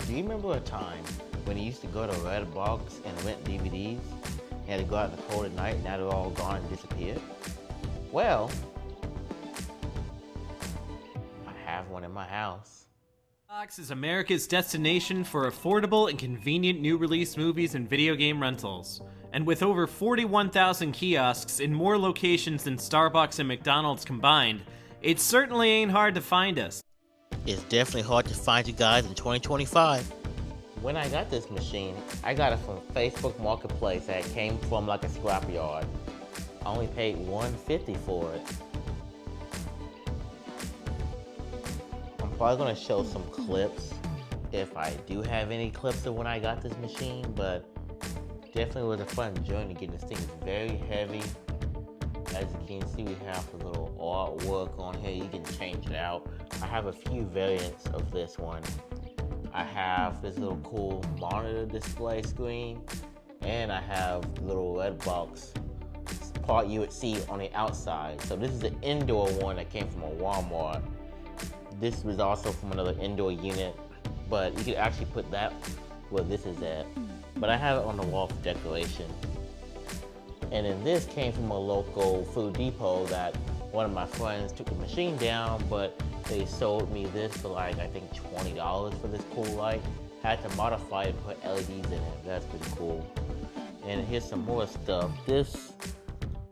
Do you remember a time when you used to go to Redbox and rent DVDs? You had to go out in the cold at night, now they're all gone and disappeared? Well, I have one in my house. Redbox is America's destination for affordable and convenient new release movies and video game rentals. And with over 41,000 kiosks in more locations than Starbucks and McDonald's combined, it certainly ain't hard to find us. It's definitely hard to find you guys in 2025. When I got this machine, I got it from Facebook Marketplace that came from like a scrapyard. I only paid $150 for it. I'm probably gonna show some clips if I do have any clips of when I got this machine, but definitely was a fun journey getting this thing. It's very heavy. As you can see, we have the little artwork on here. You can change it out. I have a few variants of this one. I have this little cool monitor display screen, and I have the little Redbox part you would see on the outside. So this is an indoor one that came from a Walmart. This was also from another indoor unit, but you could actually put that where this is at. But I have it on the wall for decoration. And then this came from a local Food Depot that one of my friends took the machine down, but they sold me this for like, I think $20 for this cool light. Had to modify it and put LEDs in it. That's pretty cool. And here's some more stuff. This,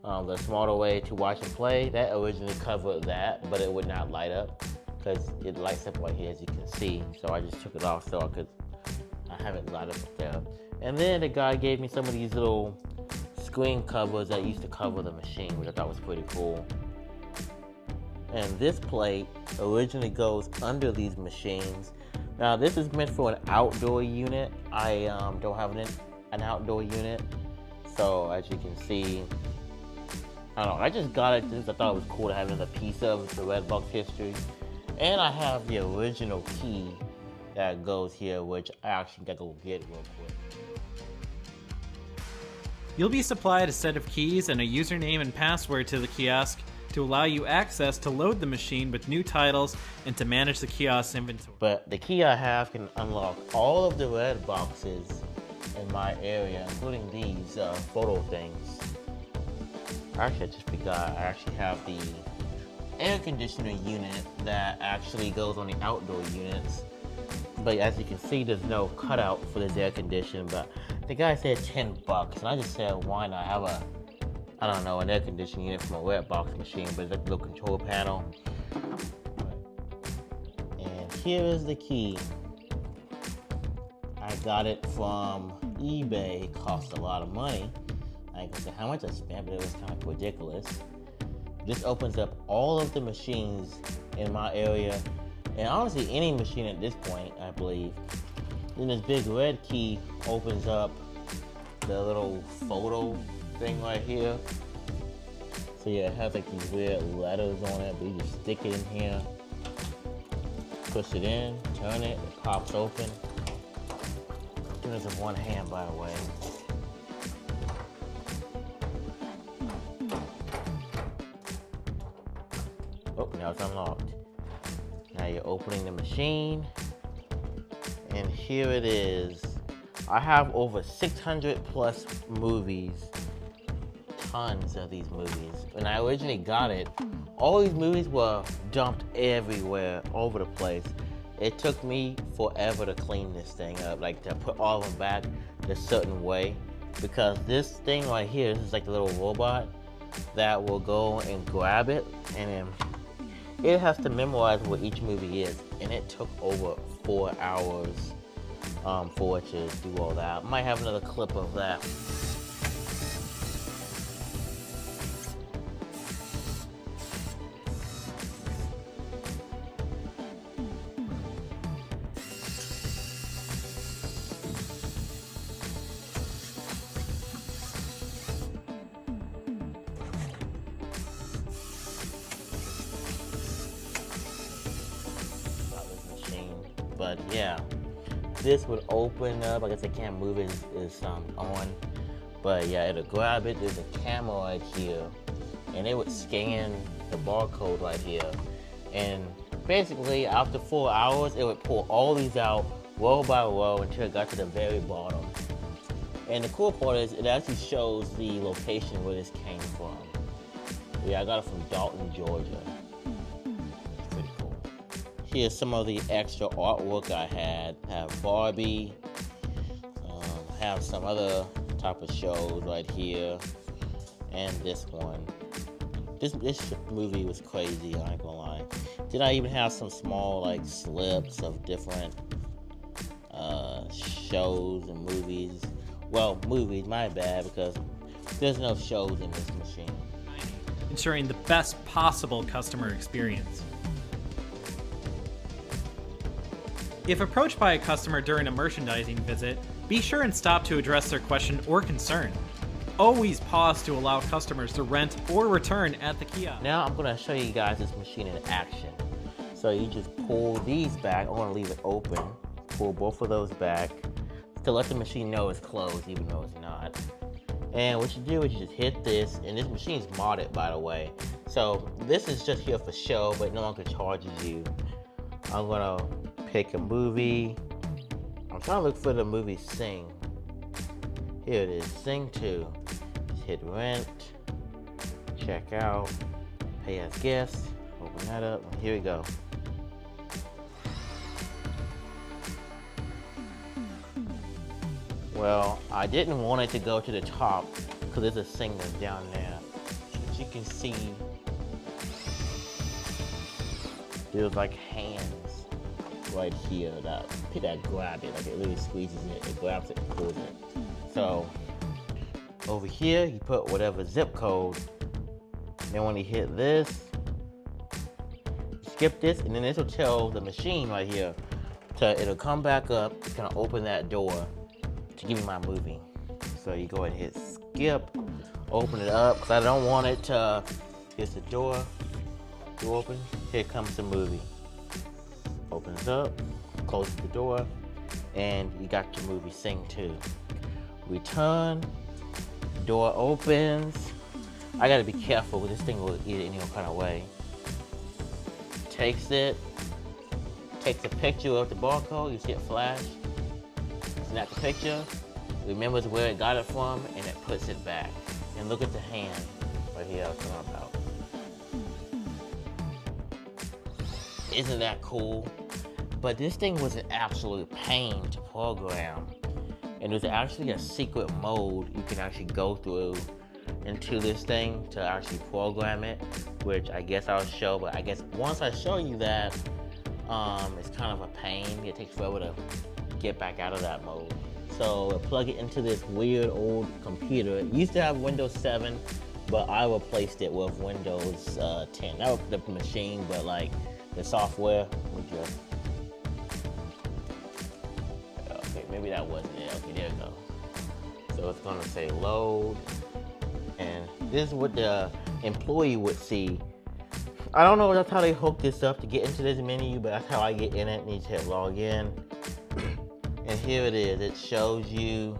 the smarter way to watch and play, that originally covered that, but it would not light up because it lights up right here, as you can see. So I just took it off so I have it light up there. And then the guy gave me some of these little screen covers that used to cover the machine, which I thought was pretty cool. And this plate originally goes under these machines. Now this is meant for an outdoor unit. I don't have an outdoor unit, so as you can see, I don't know, I just got it because I thought it was cool to have another piece of the Redbox history. And I have the original key that goes here, which I actually gotta go get real quick. You'll be supplied a set of keys and a username and password to the kiosk to allow you access to load the machine with new titles and to manage the kiosk's inventory. But the key I have can unlock all of the red boxes in my area, including these photo things. Actually, I just forgot, I actually have the air conditioner unit that actually goes on the outdoor units. But as you can see, there's no cutout for this air conditioner, but the guy said $10, and I just said, why not have an air conditioning unit from a Redbox machine, but it's like a little control panel. And here is the key. I got it from eBay. It cost a lot of money. I ain't gonna say how much I spent, but it was kind of ridiculous. This opens up all of the machines in my area, and honestly any machine at this point, I believe. Then this big red key opens up the little photo thing right here. So yeah, it has like these weird letters on it, but you just stick it in here, push it in, turn it, it pops open. Do this in one hand, by the way. Oh, now it's unlocked. Now you're opening the machine, and here it is. I have over 600 plus movies, tons of these movies. When I originally got it, all these movies were dumped everywhere, over the place. It took me forever to clean this thing up, like to put all of them back a certain way, because this thing right here, this is like the little robot that will go and grab it, and then it has to memorize what each movie is, and it took over 4 hours for it to do all that. I might have another clip of that. But yeah, this would open up. I guess I can't move it, is on. But yeah, it'll grab it. There's a camera right here, and it would scan the barcode right here. And basically, after 4 hours, it would pull all these out, row by row until it got to the very bottom. And the cool part is it actually shows the location where this came from. Yeah, I got it from Dalton, Georgia. It's pretty cool. Here's some of the extra artwork I had. I have Barbie. Have some other type of shows right here. And this one. This movie was crazy, I ain't gonna lie. Then I even have some small like slips of different shows and movies. Well, movies, my bad, because there's no shows in this machine. Ensuring the best possible customer experience. If approached by a customer during a merchandising visit, be sure and stop to address their question or concern. Always pause to allow customers to rent or return at the kiosk. Now I'm gonna show you guys this machine in action. So you just pull these back. I'm gonna leave it open. Pull both of those back to let the machine know it's closed, even though it's not. And what you do is you just hit this, and this machine's modded, by the way. So this is just here for show, but no longer charges you. I'm gonna pick a movie. I'm trying to look for the movie Sing. Here it is, Sing 2. Just hit rent, check out, pay as guest, open that up, and here we go. Well, I didn't want it to go to the top because there's a Sing that's down there. As you can see, there's like hands right here that grab it, like it really squeezes it grabs it and pulls it. So over here you put whatever zip code, then when you hit this, skip this, and then this will tell the machine right here it'll come back up. It's gonna open that door to give me my movie. So you go ahead and hit skip, open it up, because I don't want it to, here's the door open, here comes the movie. Opens up, closes the door, and you got your movie Sing 2. Return, door opens. I gotta be careful, this thing will eat it any kind of way. Takes a picture of the barcode, you see it flash. Snap the picture, remembers where it got it from, and it puts it back. And look at the hand right here I was talking about. Isn't that cool? But this thing was an absolute pain to program. And there's actually a secret mode you can actually go through into this thing to actually program it, which I guess I'll show, but I guess once I show you that, it's kind of a pain. It takes forever to get back out of that mode. So plug it into this weird old computer. It used to have Windows 7, but I replaced it with Windows 10. That was the machine, but like the software, okay, maybe that wasn't it. Okay, there we go. So it's gonna say load, and this is what the employee would see. I don't know if that's how they hook this up to get into this menu, but that's how I get in it. Need to hit log in. And here it is. It shows you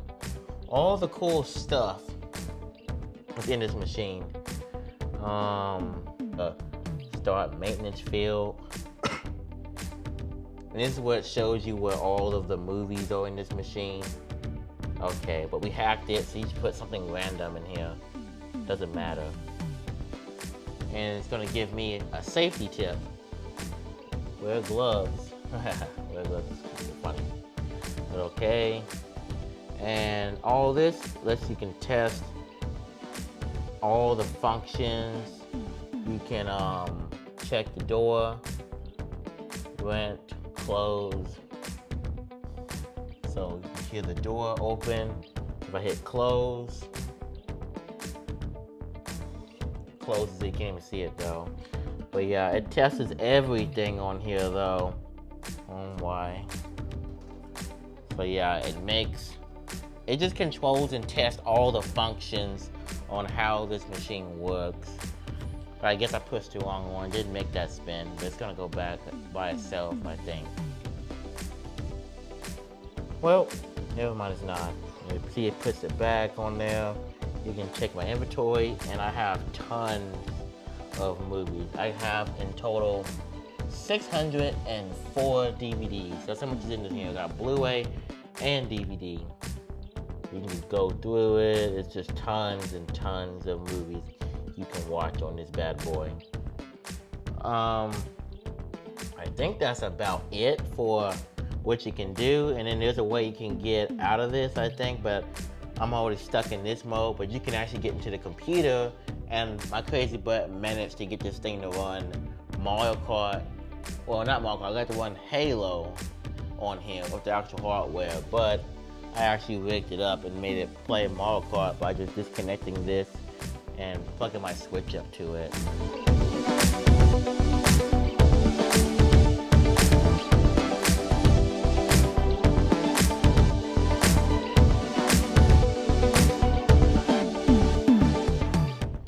all the cool stuff within this machine. Start maintenance field. And this is what it shows you where all of the movies are in this machine. Okay, but we hacked it, so you just put something random in here. Doesn't matter. And it's gonna give me a safety tip. Wear gloves. Wear gloves is funny. But okay. And all this lets you can test all the functions. You can check the door, rent, close. So you can hear the door open. If I hit close, closes it, you can't even see it though. But yeah, it tests everything on here though. Why? But yeah, it just controls and tests all the functions on how this machine works. But I guess I pushed the wrong one, didn't make that spin, but it's gonna go back by itself, I think. Well, never mind, it's not. You see it puts it back on there. You can check my inventory, and I have tons of movies. I have in total 604 DVDs. That's how much is in here. I got Blu-ray and DVD. You can just go through it. It's just tons and tons of movies you can watch on this bad boy. I think that's about it for what you can do. And then there's a way you can get out of this, I think, but I'm already stuck in this mode. But you can actually get into the computer, and my crazy butt managed to get this thing to run Mario Kart. Well, not Mario Kart, I got to run Halo on here with the actual hardware, but I actually rigged it up and made it play Mario Kart by just disconnecting this and plugging my Switch up to it.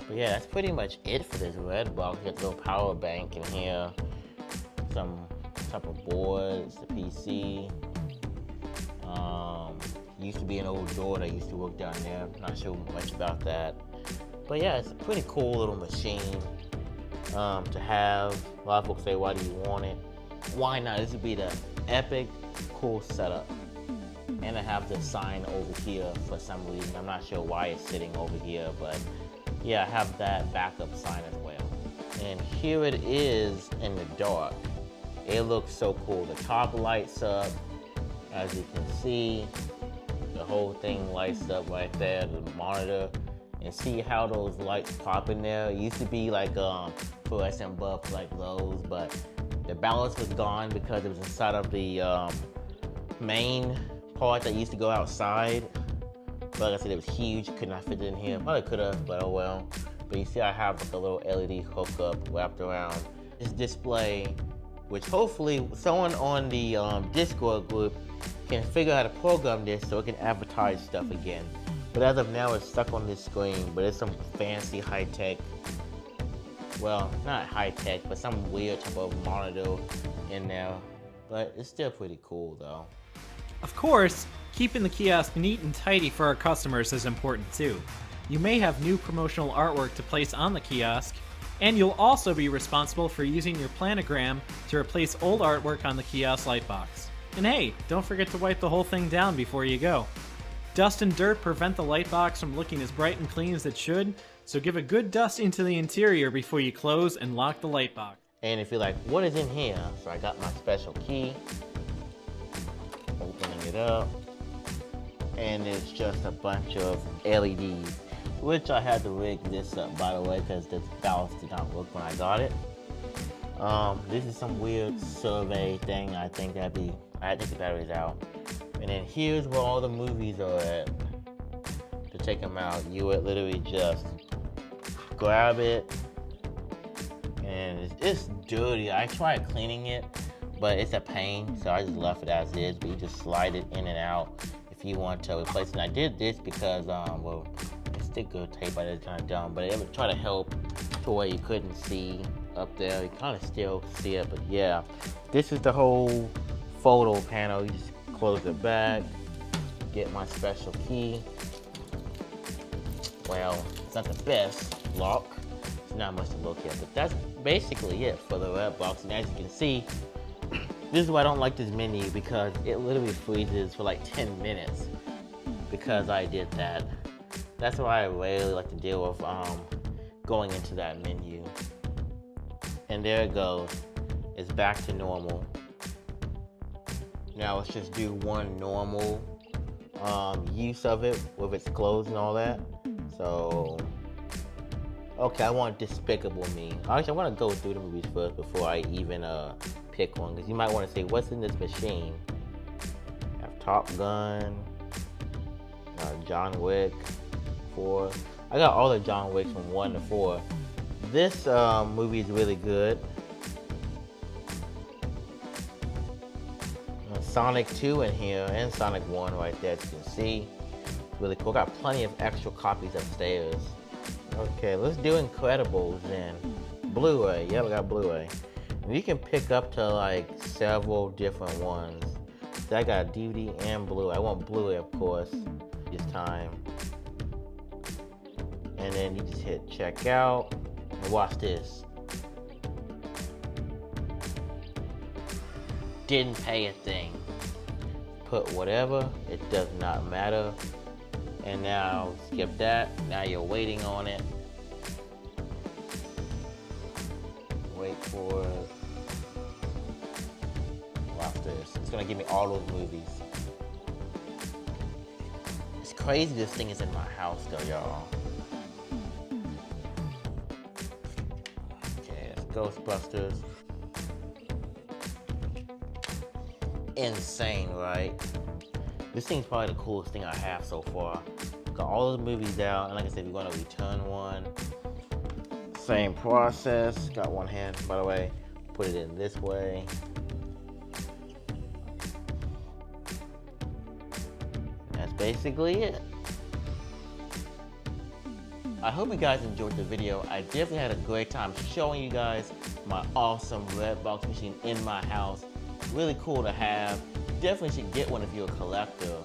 But yeah, that's pretty much it for this Redbox. Got a little power bank in here, some type of boards, the PC. Used to be an old door that used to work down there. Not sure much about that. But yeah, it's a pretty cool little machine to have. A lot of folks say, why do you want it? Why not? This would be the epic, cool setup. And I have the sign over here for some reason. I'm not sure why it's sitting over here, but yeah, I have that backup sign as well. And here it is in the dark. It looks so cool. The top lights up, as you can see. The whole thing lights up right there, the monitor. And see how those lights pop in there. It used to be like fluorescent bulbs like those, but the balance was gone because it was inside of the main part that used to go outside. But like I said, it was huge, could not fit it in here. Probably could have, but oh well. But you see I have like a little LED hookup wrapped around this display, which hopefully someone on the Discord group can figure out how to program this so it can advertise stuff again. But as of now, it's stuck on this screen, but it's some fancy high-tech, well, not high-tech, but some weird type of monitor in there. But it's still pretty cool though. Of course, keeping the kiosk neat and tidy for our customers is important too. You may have new promotional artwork to place on the kiosk, and you'll also be responsible for using your planogram to replace old artwork on the kiosk lightbox. And hey, don't forget to wipe the whole thing down before you go. Dust and dirt prevent the lightbox from looking as bright and clean as it should, so give a good dust into the interior before you close and lock the lightbox. And if you're like, what is in here? So I got my special key. Opening it up. And it's just a bunch of LEDs, which I had to rig this up, by the way, because the balance did not work when I got it. This is some weird survey thing. I think I had to take the batteries out. And then here's where all the movies are at. To take them out, you would literally just grab it, and it's dirty. I tried cleaning it, but it's a pain, so I just left it as is. But you just slide it in and out if you want to replace it. And I did this because, well, it's sticker tape. I did kind of dumb, but it would try to help to where you couldn't see up there. You kind of still see it, but yeah, this is the whole photo panel. You just close it back, get my special key. Well, it's not the best lock. It's not much to look at, but that's basically it for the Redbox. And as you can see, this is why I don't like this menu, because it literally freezes for like 10 minutes because I did that. That's why I really like to deal with going into that menu. And there it goes. It's back to normal. Now let's just do one normal use of it with its clothes and all that. So, okay, I want Despicable Me. Actually, I want to go through the movies first before I even pick one, because you might want to say, what's in this machine? I have Top Gun, John Wick 4. I got all the John Wicks from 1 to 4. This movie is really good. Sonic 2 in here, and Sonic 1 right there, as you can see. Really cool. Got plenty of extra copies upstairs. Okay, let's do Incredibles then. Blu-ray. Yep, I got Blu-ray. And you can pick up to like several different ones. So I got DVD and Blu-ray. I want Blu-ray, of course, this time. And then you just hit check out and watch this. didn't pay a thing. Put whatever, it does not matter. And now skip that, now you're waiting on it. Wait for it. Watch this, it's gonna give me all those movies. It's crazy this thing is in my house though, y'all. Okay, it's Ghostbusters. Insane, right? This thing's probably the coolest thing I have so far. Got all the movies out, and like I said, we're gonna return one. Same process. Got one hand, by the way. Put it in this way. That's basically it. I hope you guys enjoyed the video. I definitely had a great time showing you guys my awesome Redbox machine in my house. Really cool to have. Definitely should get one if you're a collector.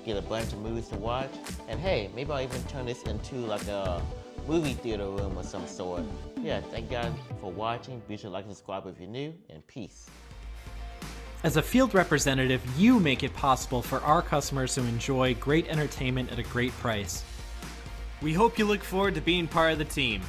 Get a bunch of movies to watch. And hey, maybe I'll even turn this into like a movie theater room of some sort. Yeah, thank you guys for watching. Be sure to like and subscribe if you're new, and peace. As a field representative, you make it possible for our customers to enjoy great entertainment at a great price. We hope you look forward to being part of the team.